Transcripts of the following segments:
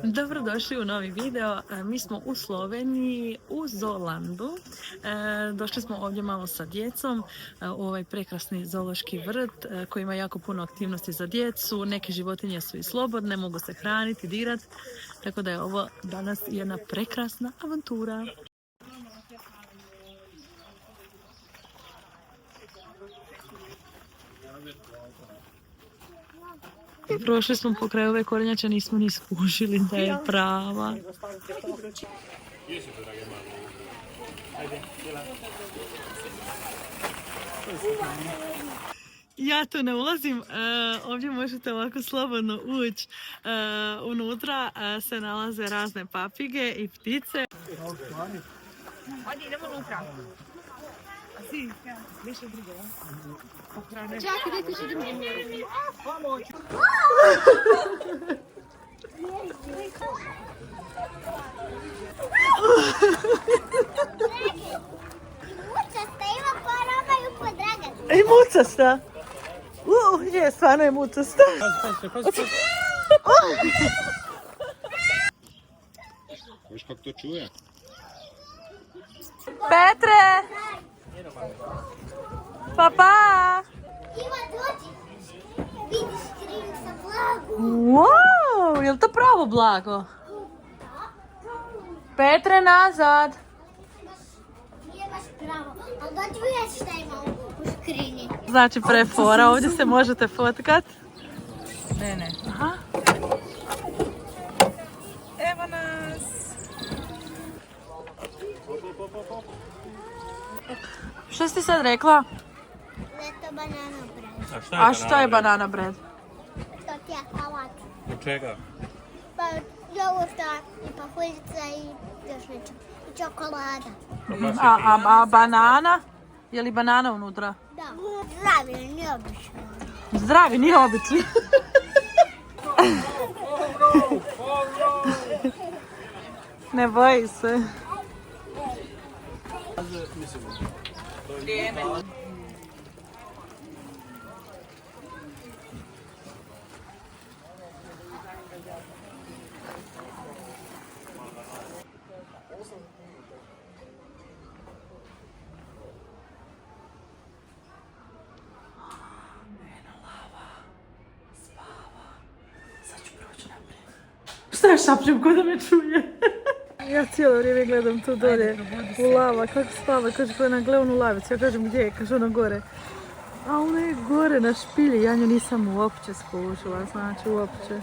Dobrodošli u novi video. Mi smo u Sloveniji, u Zoolandu. Došli smo ovdje malo sa djecom u ovaj prekrasni zoološki vrt koji ima jako puno aktivnosti za djecu. Neke životinje su i slobodne, mogu se hraniti, dirati. Tako da je ovo danas jedna prekrasna avantura. Prošli smo po kraju ove kornjače, nismo ni skužili da je prava. Ja tu ne ulazim, ovdje možete ovako slobodno ući. Unutra se nalaze razne papige i ptice. Ajde, idemo unutra. A si, više drugo, ja? Čekaj, dajte što idemo. Pomoć! Mucasta, ima porobaju po Draganu. Ej, mucasta! Je, stvarno je mucasta. Viš kako to čuje? Petre! Papa! Ima dođi. Vidiš kriv sa blagu. Wow, je li to pravo blago? Petre, nazad! Nije baš pravo. Ali dođi vidjeti šta ima u škrini. Znači prefora, ovdje se možete fotkat. Ne. Aha. Evo nas. Što si ti sad rekla? Leto banana bread. A šta je banana bread? To ti je salat. Od čega? Pa jogurta i pahuljica i još nešto. I čokolada. A banana? Je li banana unutra? Da. Zdravi, nije obično. Zdravi, nije obični. Ne boji se. Vrijeme. Šta je šapćem ko da me čuje? Ja cijelo vrijeme gledam tu dolje u lava, kako spava, kaže pa na glavnu lavicu, ja kažem gdje je, kaže ono gore. A ona je gore na špilji, ja nju nisam uopće skušila, znači uopće.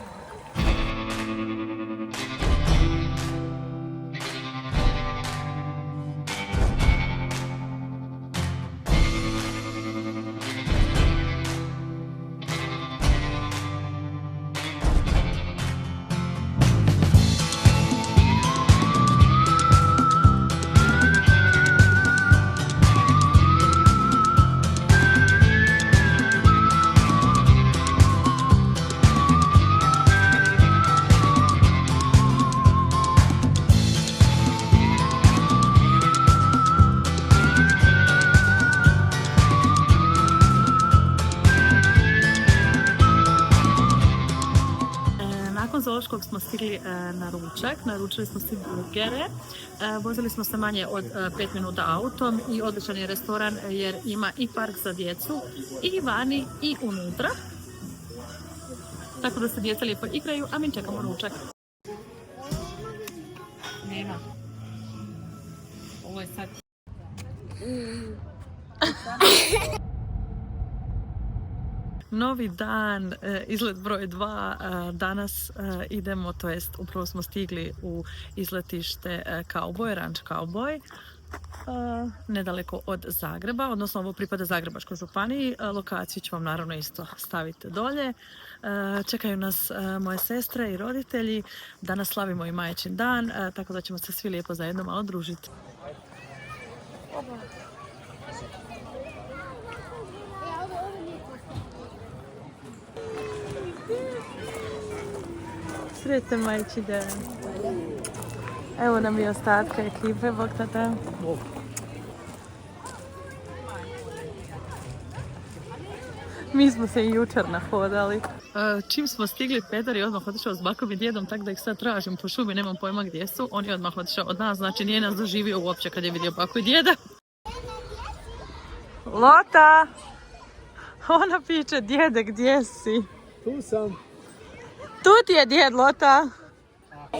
Nakon zoološkog smo stigli na ručak, naručili smo si burgere, vozili smo se manje od 5 minuta autom i odličan je restoran jer ima i park za djecu i vani i unutra. Tako da se djeca lijepo igraju, a mi čekamo ručak. Nema. Ovo je sad... Novi dan, izlet broj 2, danas idemo, to jest upravo smo stigli u izletište Cowboy, Ranch Cowboy, nedaleko od Zagreba, odnosno ovo pripada Zagrebačkoj županiji, lokaciju ću vam naravno isto staviti dolje. Čekaju nas moje sestre i roditelji, danas slavimo i majčin dan, tako da ćemo se svi lijepo zajedno malo družiti. Sretan majči dan. Evo nam i ostatka ekipe, bok tata. Mi smo se i jučer nahodali. čim smo stigli, Pedar je odmah otišao s bakom i djedom, tako da ih sad tražim po šumi, nemam pojma gdje su. On je odmah otišao od nas, znači nije nas doživio uopće kad je vidio baku i djeda. Lota! Ona piče, djede, gdje si? Tu sam. Tu ti je djed, Lota!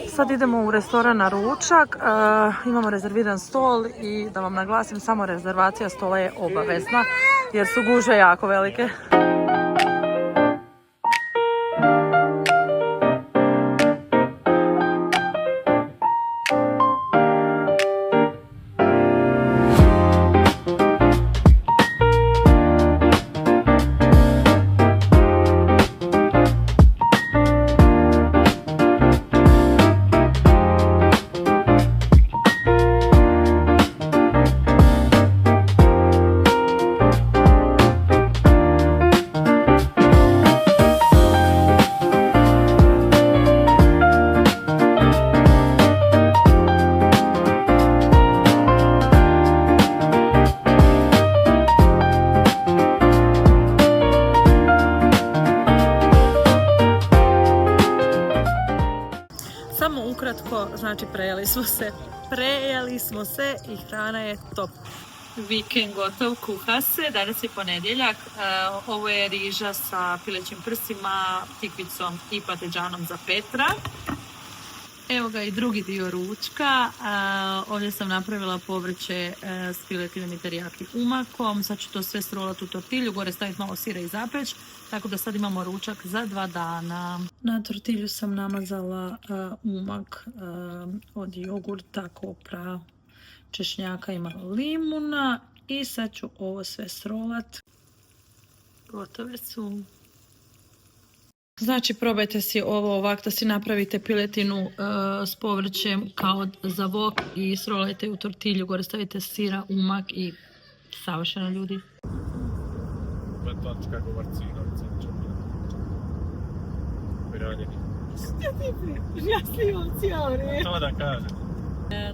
Sad idemo u restoran na ručak, imamo rezerviran stol i da vam naglasim, samo rezervacija stola je obavezna jer su gužve jako velike. Samo ukratko, znači prejeli smo se i hrana je top. Vikend gotov, kuha se, danas je ponedjeljak, ovo je riža sa pilećim prsima, tikvicom i pateđanom za Petra. Evo ga i drugi dio ručka, ovdje sam napravila povrće s piletinom i terijaki umakom, sad ću to sve srolati u tortilju, gore staviti malo sira i zapeć, tako da sad imamo ručak za 2 dana. Na tortilju sam namazala umak od jogurta, kopra, češnjaka i malo limuna i sad ću ovo sve srolat. Gotove su. Znači probajte si ovo ovako da si napravite piletinu s povrćem kao za vok i srolajte u tortilju, gore stavite sira, umak i savršeno, ljudi. Točka govorcinovica. Piranjeni. Što ti pričaš? Ja snimam cijelo vrijeme. To da kažem.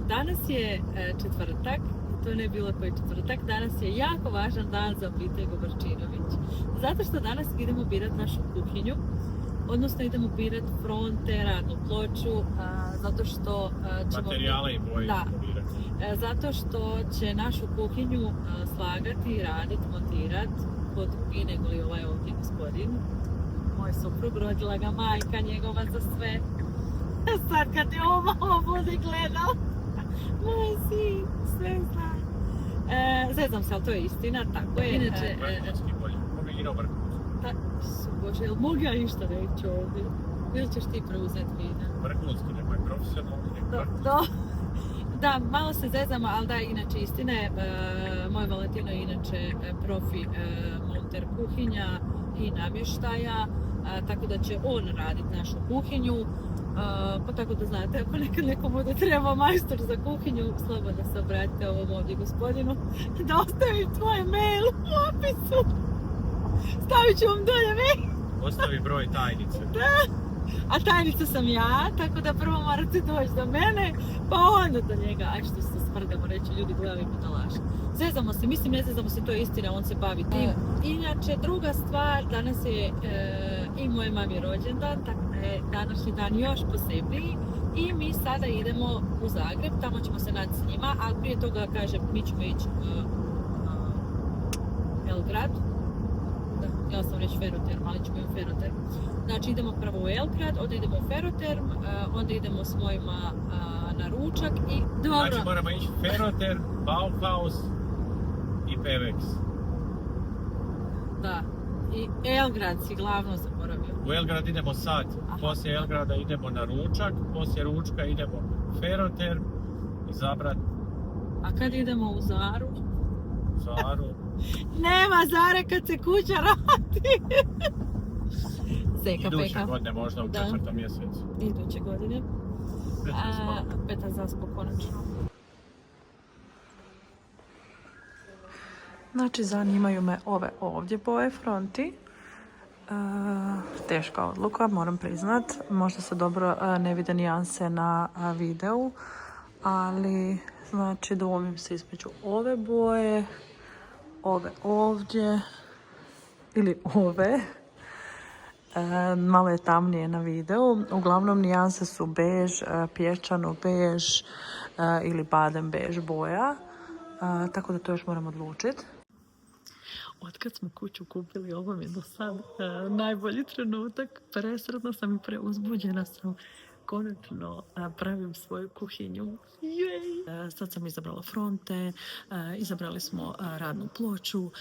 Danas je četvrtak, to ne je bilo koji četvrtak, danas je jako važan dan za obitelj Govorčinović, zato što danas idemo birat našu kuhinju, odnosno idemo birat fronte, radnu ploču, zato što ćemo... Materijale i boje da, birati. zato što će našu kuhinju slagati, radit, montirat, ko drugi nego li ovaj ovdje gospodin. Moj suprug, rodila ga majka njegova za sve. Sad kad je ovo malo bude gledao, moj sin, sve zna. Zezam se, ali to je istina, tako je. Inače, Vrhunski bolje, mogu igrao vrhunski. Bože, jel mogu ja išta reći ovdje? Ili ćeš ti preuzeti vina? Vrhunski, nemoj profesionalni, nego vrhunski. Da, malo se zezamo, ali da, inače istina je, moj Valentino je inače profi monter kuhinja i namještaja, tako da će on raditi našu kuhinju. Pa tako da znate, ako nekad nekom bude trebao majstor za kuhinju, slobodno se obratite ovom ovdje gospodinu da ostavim tvoj mail u opisu. Stavit ću vam dolje mail. Ostavi broj tajnice. Da, a tajnica sam ja, tako da prvo morate doći do mene, pa onda do njega. Aj što se sprdamo reći, ljudi gledaju budalaš. Zezamo se, mislim ne zezamo se, to je istina, on se bavi tim. Inače, druga stvar, danas je i moje mami rođendan, tako da je današnji dan još posebniji. I mi sada idemo u Zagreb, tamo ćemo se naći s njima, ali prije toga kažem, mi ćemo ići Elgrad. Da, ja sam reći Ferroterm, ali ćemo i u Ferroterm. Znači idemo prvo u Elgrad, onda idemo u Ferroterm, onda idemo s mojima na ručak i dobro. Znači moramo ići Ferroterm, Bauhaus i Pevex. Da, i Elgrad si glavno zaboravio. U Elgrad idemo sad, poslije Elgrada idemo na ručak, poslije ručka idemo u Ferroterm, izabrat. A kad idemo u Zaru? Zaru. Nema Zare kad se kuća radi. Zeka Iduće peka. godine možda u 4. mjesecu. Iduće godine. Petar zaspo konačno. Znači zanimaju me ove ovdje boje fronti. Teška odluka, moram priznat. Možda se dobro ne vide nijanse na videu. Ali znači dvomim se između ove boje, ove ovdje ili ove. Malo je tamnije na videu. Uglavnom nijanse su bež, pješčano bež ili badem bež boja. Tako da to još moram odlučiti. Otkad smo kuću kupili, ovo mi je do sad najbolji trenutak. Presretna sam i preuzbuđena sam. Konačno pravim svoju kuhinju. Jej! Sad sam izabrala fronte, izabrali smo radnu ploču,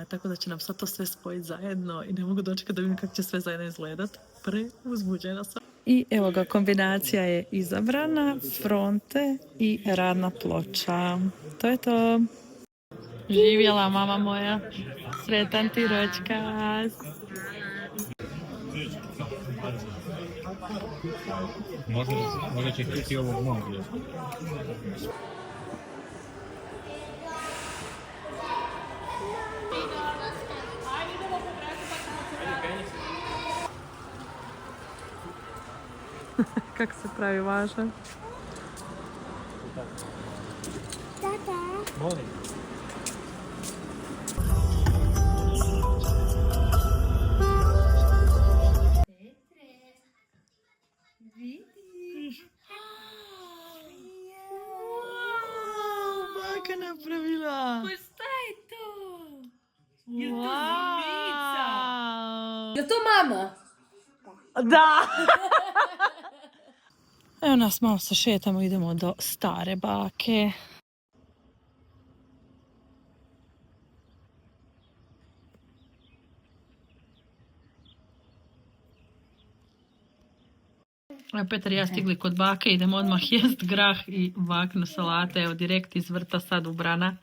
tako da će nam sad to sve spojiti zajedno i ne mogu dočekati da vidim kako će sve zajedno izgledat. Preuzbuđena sam. I evo ga, kombinacija je izabrana, fronte i radna ploča. To je to. Živjela mama moja. Sretan ti ročkas. Možda će htjeti ovog mog. Kako se pravi vaša? Tata. Molim. Baka napravila! Pa šta je to? Je to zvica? Je to mama? Da! Evo nas, malo se šetamo, idemo do stare bake. Petar i ja stigli kod bake, idemo odmah jest grah i vaknu salate, evo direkt iz vrta sad ubrana.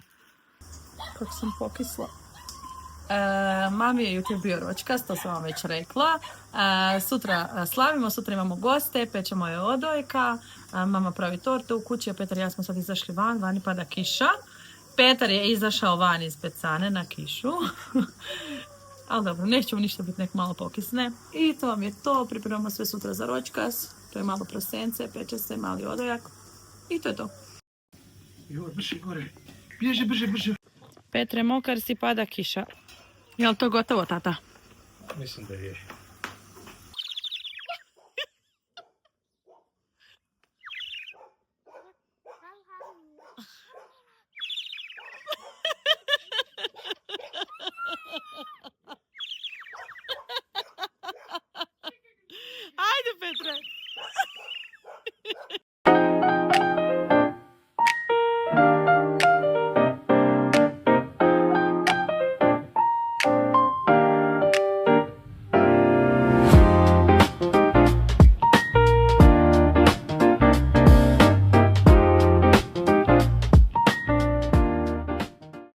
Kako sam pokisla. Mami je jutro bio ročkas, to sam vam već rekla. Sutra slavimo, sutra imamo goste, pečemo je odojka, mama pravi tortu u kući, a Petar i ja smo sad izašli van, vani pada kiša. Petar je izašao van iz pecane na kišu. Ali dobro, nećemo ništa biti, nek malo pokisne. I to vam je to, pripremamo sve sutra za ročkas. To je malo prosence, peče se, mali odojak. I to je to. Joj, brže gore. Bježe, brže. Petre, mokar si, pada kiša. Je li to gotovo, tata? Mislim da je.